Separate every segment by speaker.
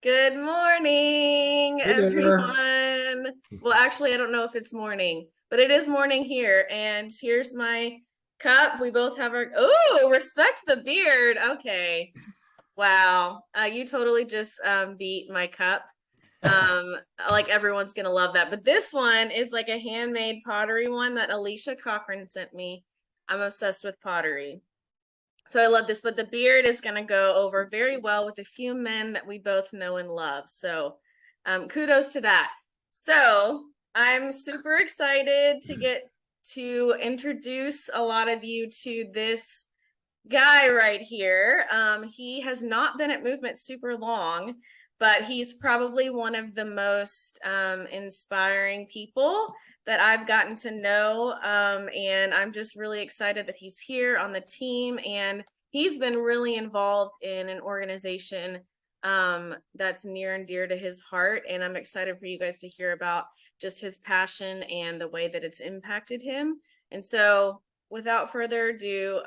Speaker 1: Good morning,
Speaker 2: Hey there.
Speaker 1: everyone. Well, actually, I don't know if it's morning, but it is morning here. And here's my cup. We both have our, oh, respect the beard. Okay. Wow. You totally just beat my cup. Um, like everyone's gonna love that. But this one is like a handmade pottery one that Alicia Cochran sent me. I'm obsessed with pottery. So I love this, but the beard is going to go over very well with a few men that we both know and love. So kudos to that. So I'm super excited to get to introduce a lot of you to this guy right here. He has not been at Movement super long, but he's probably one of the most inspiring people that I've gotten to know. And I'm just really excited that he's here on the team. And he's been really involved in an organization that's near and dear to his heart. And I'm excited for you guys to hear about just his passion and the way that it's impacted him. And so without further ado,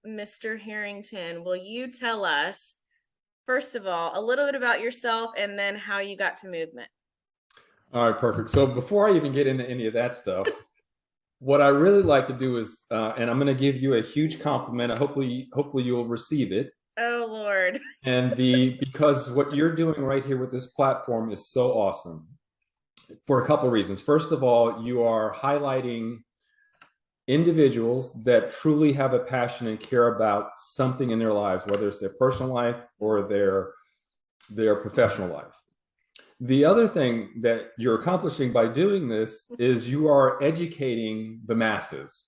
Speaker 1: Mr. Harrington, will you tell us, first of all, a little bit about yourself and then how you got to Movement?
Speaker 2: All right, perfect. So before I even get into any of that stuff, what I really like to do is, and I'm going to give you a huge compliment. Hopefully you will receive it.
Speaker 1: Oh, Lord.
Speaker 2: And because what you're doing right here with this platform is so awesome for a couple of reasons. First of all, you are highlighting individuals that truly have a passion and care about something in their lives, whether it's their personal life or their professional life. The other thing that you're accomplishing by doing this is you are educating the masses.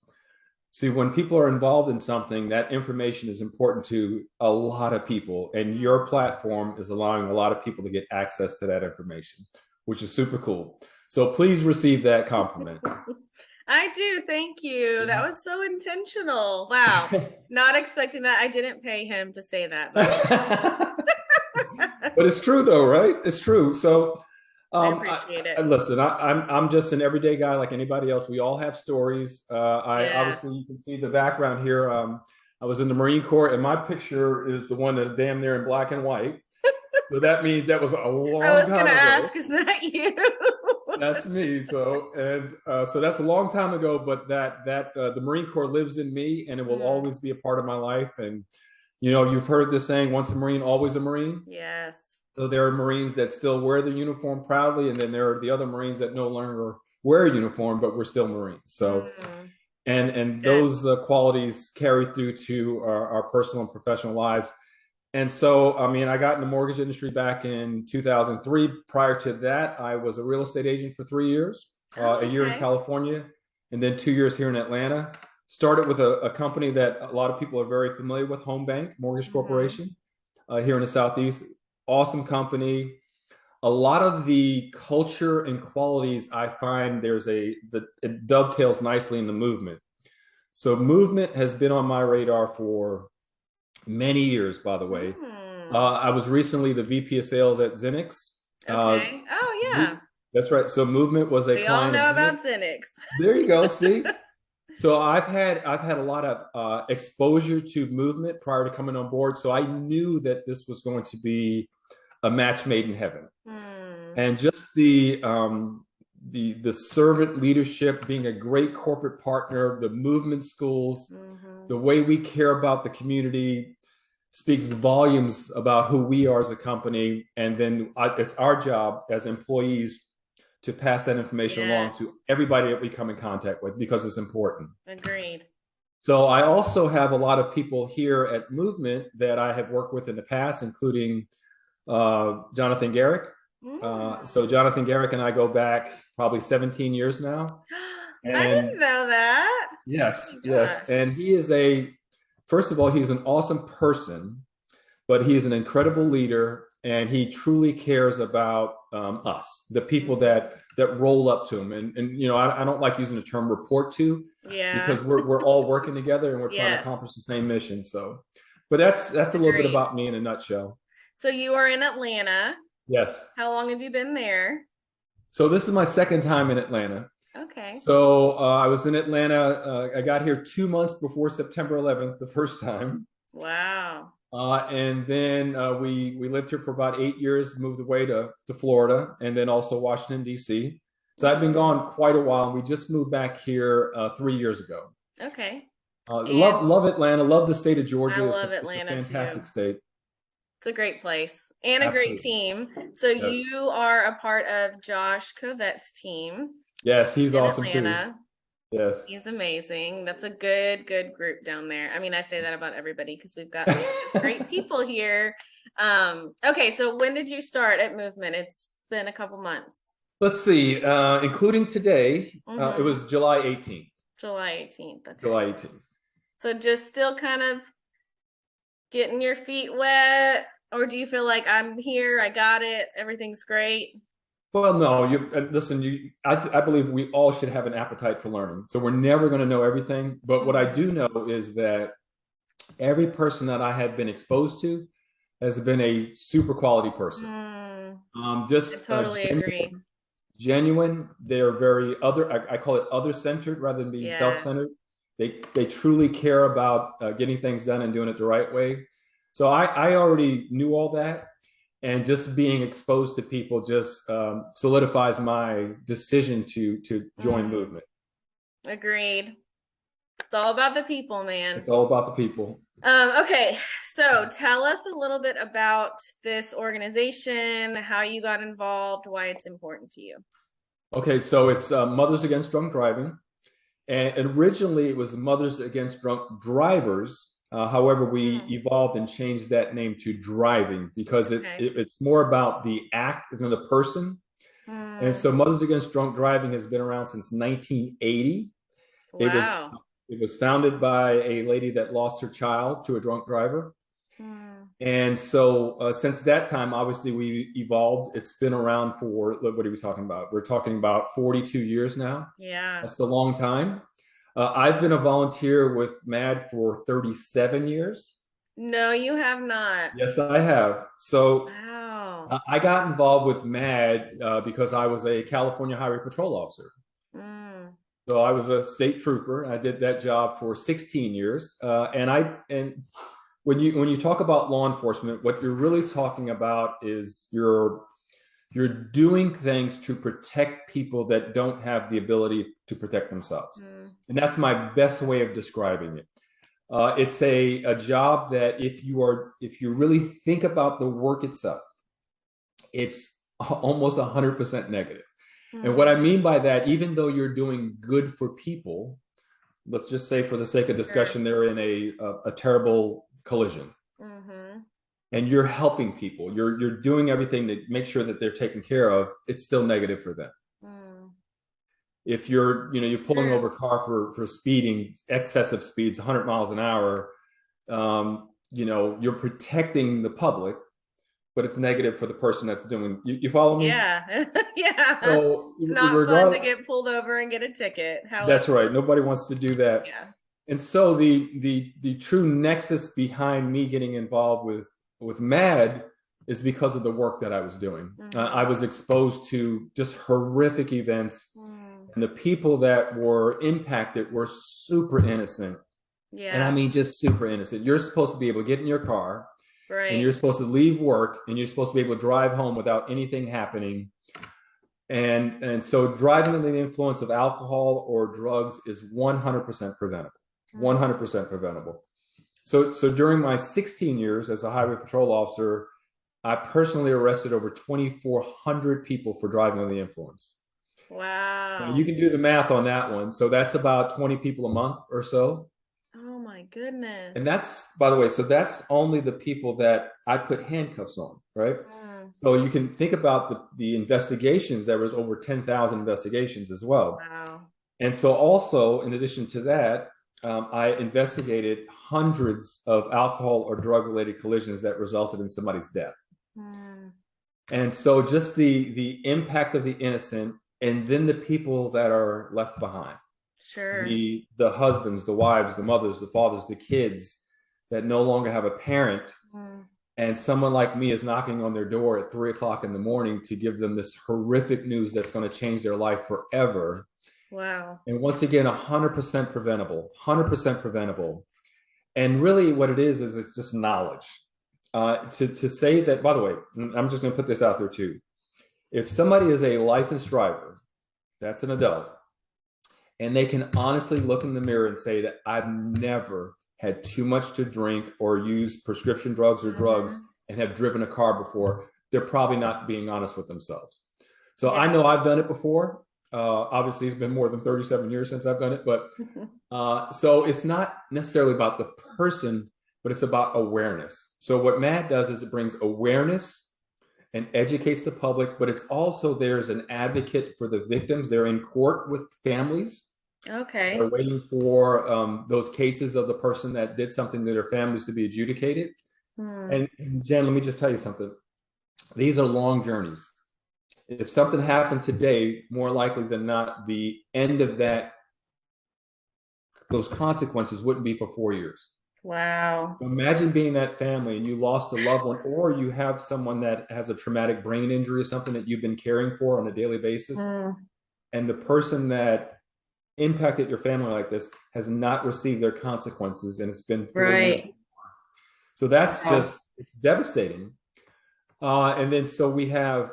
Speaker 2: See, when people are involved in something, that information is important to a lot of people, and your platform is allowing a lot of people to get access to that information, which is super cool. So please receive that compliment.
Speaker 1: I do. Thank you. That was so intentional. Wow. Not expecting that. I didn't pay him to say that, by the
Speaker 2: But it's true though, right? It's true. So
Speaker 1: way. I appreciate it.
Speaker 2: listen, I'm just an everyday guy like anybody else. We all have stories. I
Speaker 1: Yes.
Speaker 2: obviously, you can see the background here. I was in the Marine Corps, and my picture is the one that's damn near in black and white. So that means that was a
Speaker 1: I
Speaker 2: long
Speaker 1: was going
Speaker 2: time
Speaker 1: to
Speaker 2: ago.
Speaker 1: ask, is that you?
Speaker 2: That's me. So that's a long time ago. But the Marine Corps lives in me, and it will
Speaker 1: Mm,
Speaker 2: always be a part of my life. And you know, you've heard this saying, "Once a Marine, always a Marine."
Speaker 1: yes.
Speaker 2: So there are Marines that still wear their uniform proudly, and then there are the other Marines that no longer wear a uniform, but we're still Marines. So,
Speaker 1: Mm,
Speaker 2: and
Speaker 1: good.
Speaker 2: those qualities carry through to our personal and professional lives. And so, I mean, I got in the mortgage industry back in 2003. Prior to that, I was a real estate agent for 3 years, a
Speaker 1: Oh,
Speaker 2: year in
Speaker 1: okay.
Speaker 2: California, and then 2 years here in Atlanta. Started with a company that a lot of people are very familiar with, Home Bank Mortgage
Speaker 1: Mm-hmm.
Speaker 2: Corporation, here in the Southeast. Awesome company. A lot of the culture and qualities I find it dovetails nicely in the movement. So movement has been on my radar for many years, by the way.
Speaker 1: Mm.
Speaker 2: I was recently the VP of sales at Zenix. Uh,
Speaker 1: Okay. Oh, yeah.
Speaker 2: that's right. So movement was a
Speaker 1: We all
Speaker 2: client of
Speaker 1: know
Speaker 2: Zenix.
Speaker 1: about Xenix.
Speaker 2: There you go. See, so I've had a lot of exposure to movement prior to coming on board. So I knew that this was going to be a match made in heaven.
Speaker 1: Hmm.
Speaker 2: And just the servant leadership, being a great corporate partner, the movement schools,
Speaker 1: Mm-hmm.
Speaker 2: the way we care about the community speaks volumes about who we are as a company. And then it's our job as employees to pass that information along
Speaker 1: Yes.
Speaker 2: to everybody that we come in contact with because it's important.
Speaker 1: Agreed.
Speaker 2: So I also have a lot of people here at Movement that I have worked with in the past, including Jonathan Garrick.
Speaker 1: Mm.
Speaker 2: So Jonathan Garrick and I go back probably 17 years now.
Speaker 1: I didn't
Speaker 2: And
Speaker 1: know that. Oh
Speaker 2: yes,
Speaker 1: my
Speaker 2: yes.
Speaker 1: gosh.
Speaker 2: And first of all, he's an awesome person, but he is an incredible leader, and he truly cares about us, the people
Speaker 1: Mm-hmm.
Speaker 2: that roll up to him. And you know, I don't like using the term report to,
Speaker 1: Yeah.
Speaker 2: because we're all working together and we're trying to
Speaker 1: Yes.
Speaker 2: accomplish the same mission. So, but that's a little bit
Speaker 1: Agreed.
Speaker 2: about me in a nutshell.
Speaker 1: So you are in Atlanta.
Speaker 2: Yes.
Speaker 1: How long have you been there?
Speaker 2: So this is my second time in Atlanta.
Speaker 1: Okay.
Speaker 2: So I was in Atlanta. I got here 2 months before September 11th, the first time.
Speaker 1: Wow.
Speaker 2: And then we lived here for about 8 years, moved away to Florida, and then also Washington, D.C. So I've been gone quite a while. We just moved back here 3 years ago.
Speaker 1: Okay.
Speaker 2: Love
Speaker 1: And
Speaker 2: love Atlanta. Love the state of
Speaker 1: I
Speaker 2: Georgia.
Speaker 1: love
Speaker 2: It's a
Speaker 1: Atlanta
Speaker 2: fantastic
Speaker 1: too.
Speaker 2: state.
Speaker 1: It's a great place and a great
Speaker 2: Absolutely.
Speaker 1: team. So
Speaker 2: Yes.
Speaker 1: you are a part of Josh Covette's team
Speaker 2: Yes, he's
Speaker 1: in
Speaker 2: awesome too.
Speaker 1: Atlanta.
Speaker 2: Yes.
Speaker 1: He's amazing. That's a good group down there. I mean, I say that about everybody because we've got great people here. Okay, so when did you start at Movement? It's been a couple months.
Speaker 2: Let's see. Including today, it
Speaker 1: Mm-hmm.
Speaker 2: was July 18th.
Speaker 1: July 18th. Okay.
Speaker 2: July 18th.
Speaker 1: So just still kind of getting your feet wet, or do you feel like I'm here, I got it, everything's great?
Speaker 2: Well, no, you listen. I believe we all should have an appetite for learning. So we're never going to know everything. But what I
Speaker 1: Mm-hmm.
Speaker 2: do know is that every person that I have been exposed to has been a super quality person.
Speaker 1: Mm, I
Speaker 2: Just
Speaker 1: totally agree.
Speaker 2: genuine. They're very other. I call it other centered rather than being self
Speaker 1: Yes.
Speaker 2: centered. They truly care about getting things done and doing it the right way. So I already knew all that, and just being exposed to people just solidifies my decision to join
Speaker 1: Mm,
Speaker 2: movement.
Speaker 1: agreed. It's all about the people, man.
Speaker 2: It's all about the people.
Speaker 1: Okay, so tell us a little bit about this organization, how you got involved, why it's important to you.
Speaker 2: Okay, so it's Mothers Against Drunk Driving. And originally it was Mothers Against Drunk Drivers. However, we
Speaker 1: Hmm.
Speaker 2: evolved and changed that name to driving because
Speaker 1: Okay.
Speaker 2: it's more about the act than the person. And
Speaker 1: Hmm.
Speaker 2: so Mothers Against Drunk Driving has been around since 1980. It was
Speaker 1: Wow.
Speaker 2: it was founded by a lady that lost her child to a drunk driver.
Speaker 1: Hmm.
Speaker 2: And so since that time, obviously we evolved. It's been around for, what are we talking about? We're talking about 42 years now.
Speaker 1: Yeah.
Speaker 2: That's a long time. I've been a volunteer with MAD for 37 years.
Speaker 1: No, you have not.
Speaker 2: Yes, I have. So
Speaker 1: Wow.
Speaker 2: I got involved with MAD because I was a California Highway Patrol officer.
Speaker 1: Mm.
Speaker 2: So I was a state trooper. I did that job for 16 years. And when you talk about law enforcement, what you're really talking about is you're doing things to protect people that don't have the ability to protect themselves.
Speaker 1: Mm.
Speaker 2: And that's my best way of describing it. It's a job that if you really think about the work itself, it's almost 100% negative. And what I
Speaker 1: Mm.
Speaker 2: mean by that, even though you're doing good for people, let's just say for the sake of
Speaker 1: Sure.
Speaker 2: discussion, they're in a terrible collision
Speaker 1: Mm-hmm.
Speaker 2: and you're helping people, you're doing everything to make sure that they're taken care of, it's still negative for them.
Speaker 1: Mm.
Speaker 2: If you're
Speaker 1: It's
Speaker 2: pulling
Speaker 1: true.
Speaker 2: over a car for speeding, excessive speeds, 100 miles an hour, you're protecting the public, but it's negative for the person that's doing. You follow me?
Speaker 1: Yeah. Yeah.
Speaker 2: So
Speaker 1: It's not fun to
Speaker 2: regard
Speaker 1: get pulled over and get a ticket.
Speaker 2: That's
Speaker 1: However,
Speaker 2: right. Nobody wants to do that.
Speaker 1: yeah.
Speaker 2: And so the true nexus behind me getting involved with MAD is because of the work that I was doing.
Speaker 1: Mm-hmm.
Speaker 2: I was exposed to just horrific events,
Speaker 1: Mm.
Speaker 2: and the people that were impacted were super innocent. And I
Speaker 1: Yeah.
Speaker 2: mean, just super innocent. You're supposed to be able to get in your car and
Speaker 1: Right.
Speaker 2: you're supposed to leave work and you're supposed to be able to drive home without anything happening. And so driving under the influence of alcohol or drugs is 100% preventable.
Speaker 1: Mm.
Speaker 2: 100% preventable. So during my 16 years as a highway patrol officer, I personally arrested over 2,400 people for driving under the influence. Now you
Speaker 1: Wow.
Speaker 2: can do the math on that one. So that's about 20 people a month or so.
Speaker 1: Oh my
Speaker 2: And
Speaker 1: goodness.
Speaker 2: that's, by the way, so that's only the people that I put handcuffs on, right?
Speaker 1: Mm.
Speaker 2: So you can think about the investigations. There was over 10,000 investigations as well.
Speaker 1: Wow.
Speaker 2: And so also, in addition to that, I investigated hundreds of alcohol or drug-related collisions that resulted in somebody's death.
Speaker 1: Mm.
Speaker 2: And so just the impact of the innocent and then the people that are left behind,
Speaker 1: Sure.
Speaker 2: the husbands, the wives, the mothers, the fathers, the kids that no longer have a parent,
Speaker 1: Mm.
Speaker 2: and someone like me is knocking on their door at 3 o'clock in the morning to give them this horrific news that's going to change their life forever.
Speaker 1: Wow.
Speaker 2: And once again, 100% preventable, 100% preventable. And really what it is it's just knowledge. To say that, by the way, I'm just going to put this out there too. If somebody is a licensed driver, that's an adult, and they can honestly look in the mirror and say that I've never had too much to drink or use prescription drugs or drugs and have driven a car before, they're probably not being honest with themselves. So I know I've done it before. Obviously, it's been more than 37 years since I've done it, but so it's not necessarily about the person, but it's about awareness. So what MAD does is it brings awareness and educates the public, but it's also there's an advocate for the victims. They're in court with families.
Speaker 1: Okay.
Speaker 2: They're waiting for those cases of the person that did something to their families to be adjudicated. And Jen, let me just tell you something. These are long journeys. If something happened today, more likely than not, the end of those consequences wouldn't be for 4 years.
Speaker 1: Wow.
Speaker 2: Imagine being that family and you lost a loved one, or you have someone that has a traumatic brain injury or something that you've been caring for on a daily basis. And the person that impacted your family like this has not received their consequences, and it's been 4 years. So that's just, it's devastating. And then so we have,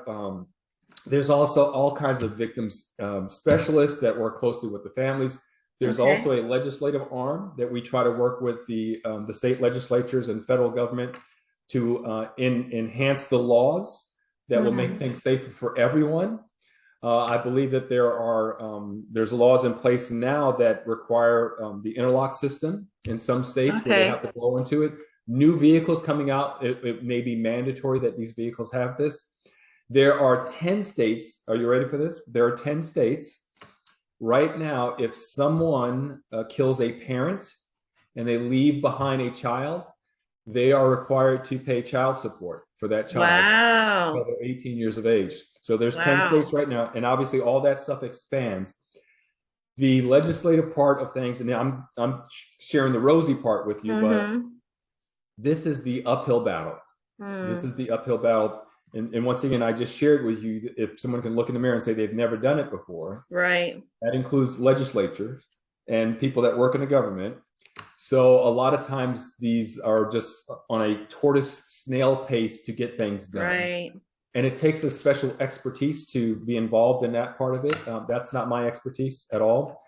Speaker 2: there's also all kinds of victims specialists that work closely with the families. There's also a legislative arm that we try to work with the state legislatures and federal government to enhance the laws that will make things safer for everyone. I believe that there's laws in place now that require the interlock system in some states where they have to blow into it. New vehicles coming out, it may be mandatory that these vehicles have this. There are 10 states. Are you ready for this? There are 10 states. Right now, if someone kills a parent and they leave behind a child, they are required to pay child support for that child until they're 18 years of age. So there's 10 states right now, and obviously all that stuff expands. The legislative part of things, and I'm sharing the rosy part with you, but this is the uphill battle. This is the uphill battle. And once again, I just shared with you, if someone can look in the mirror and say they've never done it before, that includes legislatures and people that work in the government. So a lot of times these are just on a tortoise snail pace to get things done. And it takes a special expertise to be involved in that part of it. That's not my expertise at all.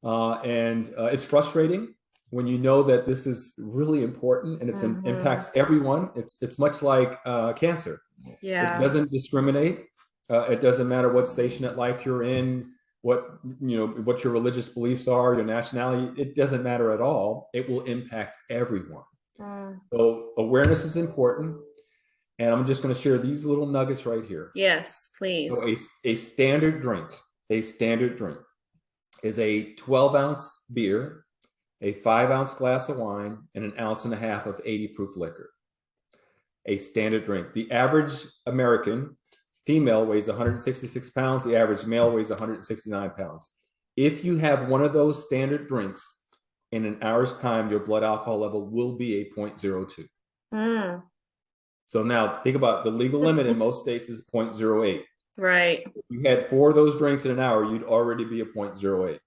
Speaker 2: And it's frustrating when you know that this is really important and it impacts everyone. It's much like cancer. It doesn't discriminate. It doesn't matter what station of life you're in, what your religious beliefs are, your nationality. It doesn't matter at all. It will impact everyone. So awareness is important. And I'm just going to share these little nuggets right here.
Speaker 1: Yes, please.
Speaker 2: So a standard drink is a 12-ounce beer, a 5-ounce glass of wine, and 1.5 ounces of 80 proof liquor. A standard drink. The average American female weighs 166 pounds. The average male weighs 169 pounds. If you have one of those standard drinks in an hour's time, your blood alcohol level will be a 0.02. So now think about the legal limit in most states is 0.08.
Speaker 1: If
Speaker 2: you had 4 of those drinks in an hour, you'd already be a 0.08.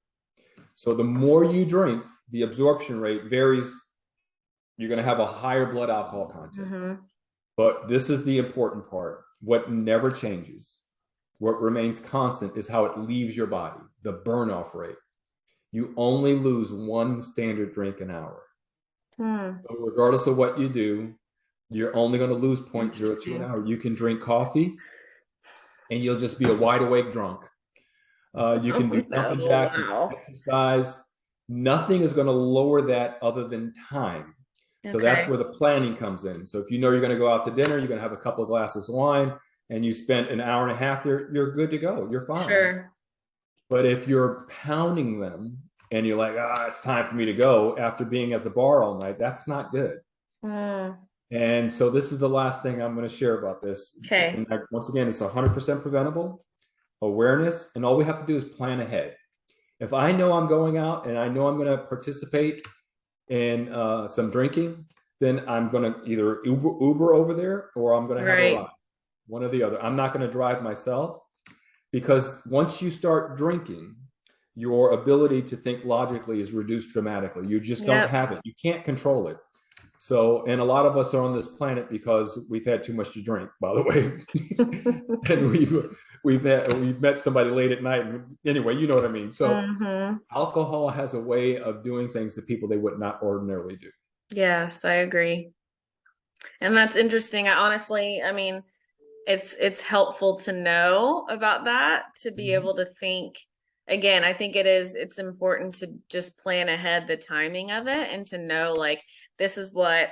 Speaker 2: So the more you drink, the absorption rate varies. You're going to have a higher blood alcohol content. But this is the important part. What never changes, what remains constant, is how it leaves your body, the burn off rate. You only lose 1 standard drink an hour. So regardless of what you do, you're only going to lose 0.02 an hour. You can drink coffee and you'll just be a wide awake drunk. You can do jumping jacks and exercise. Nothing is going to lower that other than time. So that's where the planning comes in. So if you know you're going to go out to dinner, you're going to have a couple of glasses of wine, and you spent an hour and a half there, you're good to go. You're fine. But if you're pounding them and you're like, it's time for me to go after being at the bar all night, that's not good. And so this is the last thing I'm going to share about this. And once again, it's 100% preventable, awareness, and all we have to do is plan ahead. If I know I'm going out and I know I'm going to participate in some drinking, then I'm going to either Uber over there, or I'm going to have a ride, one or the other. I'm not going to drive myself, because once you start drinking, your ability to think logically is reduced dramatically. You just don't have it. You can't control it. So, and a lot of us are on this planet because we've had too much to drink, by the way. And we've met somebody late at night. And anyway, you know what I mean. So
Speaker 1: Hmm.
Speaker 2: alcohol has a way of doing things to people they would not ordinarily do.
Speaker 1: Yes, I agree. And that's interesting. I honestly, I mean, it's helpful to know about that, to be
Speaker 2: Mhm.
Speaker 1: able to think again. I think it's important to just plan ahead the timing of it and to know like this is what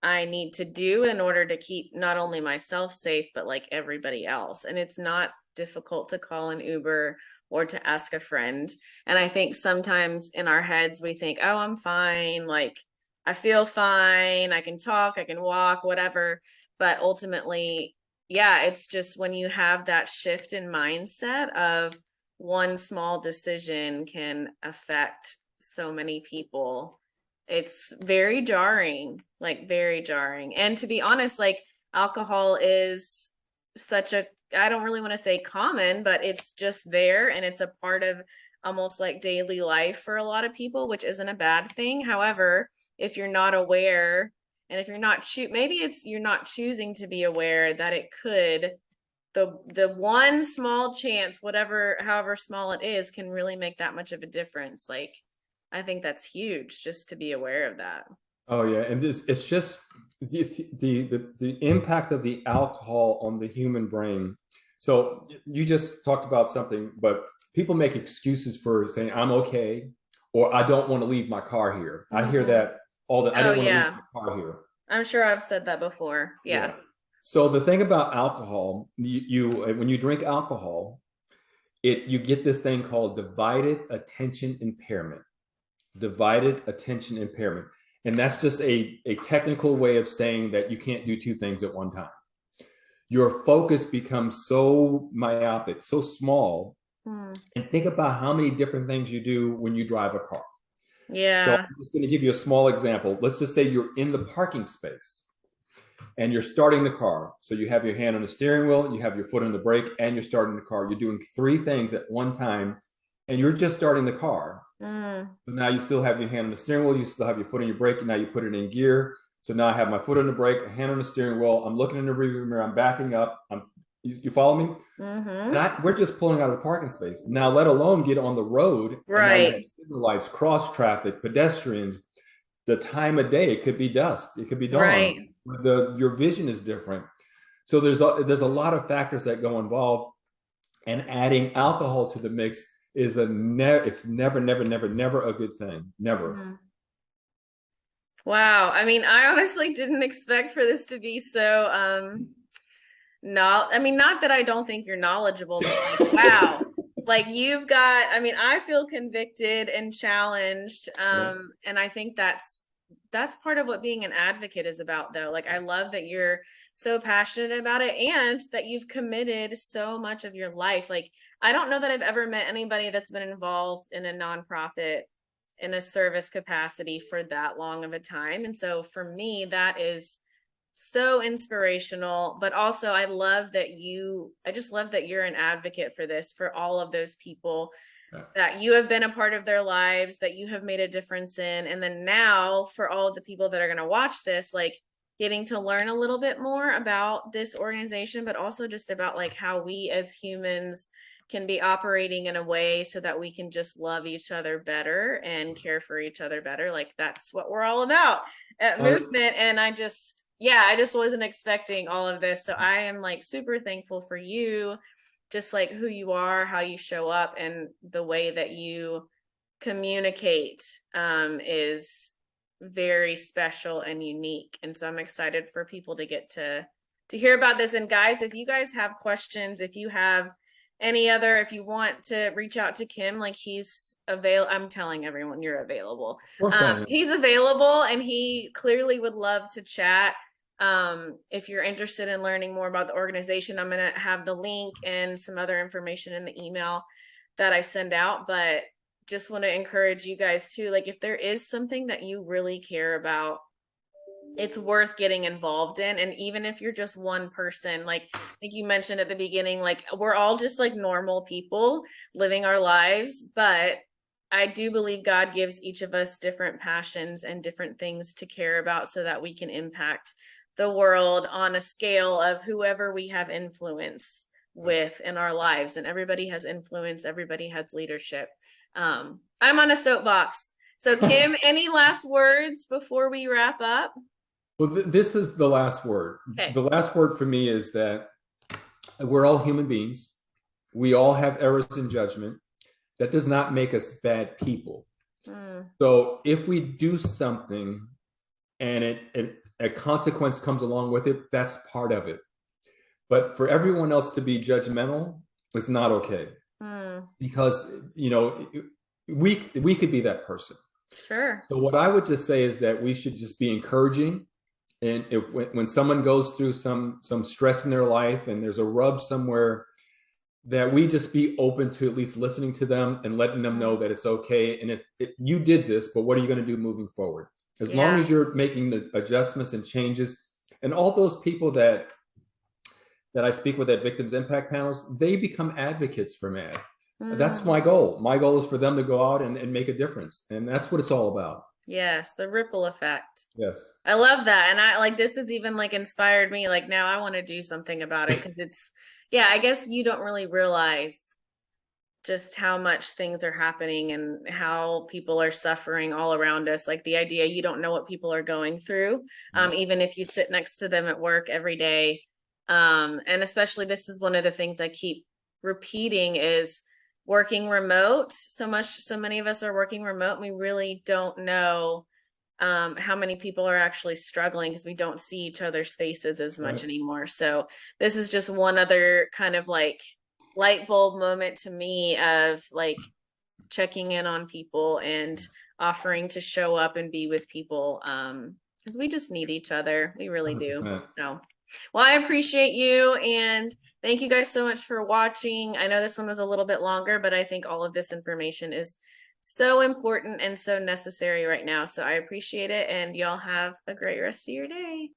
Speaker 1: I need to do in order to keep not only myself safe but like everybody else. And it's not difficult to call an Uber or to ask a friend. And I think sometimes in our heads we think, "Oh, I'm fine, like I feel fine, I can talk, I can walk, whatever." But ultimately, yeah, it's just when you have that shift in mindset of one small decision can affect so many people. It's very jarring, like very jarring. And to be honest, like alcohol is such a, I don't really want to say common, but it's just there and it's a part of almost like daily life for a lot of people, which isn't a bad thing. However, if you're not aware, and if you're not maybe it's you're not choosing to be aware that it could, the one small chance, whatever however small it is, can really make that much of a difference. Like I think that's huge just to be aware of that.
Speaker 2: Oh yeah, and this it's just the impact of the alcohol on the human brain. So you just talked about something, but people make excuses for saying I'm okay or I don't want to leave my car here. I hear
Speaker 1: Mm-hmm.
Speaker 2: that all the I
Speaker 1: Oh
Speaker 2: didn't want to leave
Speaker 1: yeah,
Speaker 2: my car here.
Speaker 1: I'm sure I've said that before. Yeah.
Speaker 2: Yeah. So the thing about alcohol, you when you drink alcohol, it you get this thing called divided attention impairment. Divided attention impairment. And that's just a technical way of saying that you can't do two things at one time. Your focus becomes so myopic, so small.
Speaker 1: Hmm.
Speaker 2: And think about how many different things you do when you drive a car. So
Speaker 1: Yeah.
Speaker 2: I'm just going to give you a small example. Let's just say you're in the parking space and you're starting the car. So you have your hand on the steering wheel, you have your foot on the brake, and you're starting the car. You're doing three things at one time, and you're just starting the car.
Speaker 1: Mm.
Speaker 2: So now you still have your hand on the steering wheel, you still have your foot on your brake, and now you put it in gear. So now I have my foot on the brake, a hand on the steering wheel. I'm looking in the rearview mirror. I'm backing up. You follow me?
Speaker 1: Mm-hmm.
Speaker 2: And we're just pulling out of the parking space now. Let alone get on the road, and now you have
Speaker 1: Right.
Speaker 2: signal lights, cross traffic, pedestrians. The time of day, it could be dusk, it could be dawn.
Speaker 1: Right.
Speaker 2: Your vision is different. So there's a lot of factors that go involved, and adding alcohol to the mix is it's never a good thing. Never.
Speaker 1: Mm. Wow. I mean, I honestly didn't expect for this to be so not, I mean, not that I don't think you're knowledgeable, but like wow. Like you've got, I mean, I feel convicted and challenged.
Speaker 2: Yeah.
Speaker 1: And I think that's part of what being an advocate is about though. Like I love that you're so passionate about it and that you've committed so much of your life. Like I don't know that I've ever met anybody that's been involved in a nonprofit in a service capacity for that long of a time. And so for me, that is so inspirational. But also I just love that you're an advocate for this, for all of those people
Speaker 2: Yeah.
Speaker 1: that you have been a part of their lives, that you have made a difference in. And then now for all of the people that are going to watch this, like getting to learn a little bit more about this organization, but also just about like how we as humans can be operating in a way so that we can just love each other better and care for each other better. Like that's what we're all about at Movement. And I just wasn't expecting all of this. So I am like super thankful for you, just like who you are, how you show up, and the way that you communicate is very special and unique. And so I'm excited for people to get to hear about this. And guys, if you guys have questions, if you have any other, if you want to reach out to Kim, like he's available. I'm telling everyone you're available.
Speaker 2: Of course I am.
Speaker 1: He's available and he clearly would love to chat. If you're interested in learning more about the organization, I'm going to have the link and some other information in the email that I send out. But just want to encourage you guys too, like if there is something that you really care about, it's worth getting involved in. And even if you're just one person, like I think you mentioned at the beginning, like we're all just like normal people living our lives, but I do believe God gives each of us different passions and different things to care about so that we can impact the world on a scale of whoever we have influence with in our lives. And everybody has influence, everybody has leadership. I'm on a soapbox. So, Kim, any last words before we wrap up?
Speaker 2: Well, this is the last word.
Speaker 1: Okay.
Speaker 2: The last word for me is that we're all human beings. We all have errors in judgment. That does not make us bad people. So if we do something and a consequence comes along with it, that's part of it. But for everyone else to be judgmental, it's not okay. Because, you know, we could be that person.
Speaker 1: Sure.
Speaker 2: So what I would just say is that we should just be encouraging. And when someone goes through some stress in their life and there's a rub somewhere, that we just be open to at least listening to them and letting them know that it's okay. And if you did this, but what are you going to do moving forward? As long as you're making the adjustments and changes, and all those people that I speak with at victims impact panels, they become advocates for MAD. That's my goal. My goal is for them to go out and make a difference. And that's what it's all about.
Speaker 1: Yes, the ripple effect.
Speaker 2: Yes.
Speaker 1: I love that. And I like, this has even like inspired me. Like now I want to do something about it because it's, yeah, I guess you don't really realize just how much things are happening and how people are suffering all around us. Like the idea you don't know what people are going through, even if you sit next to them at work every day. And especially this is one of the things I keep repeating is working remote. So many of us are working remote. We really don't know how many people are actually struggling because we don't see each other's faces as much anymore. So this is just one other kind of like light bulb moment to me of like checking in on people and offering to show up and be with people because we just need each other. We really 100%. Do. So, well, I appreciate you and thank you guys so much for watching. I know this one was a little bit longer, but I think all of this information is so important and so necessary right now. So I appreciate it and y'all have a great rest of your day.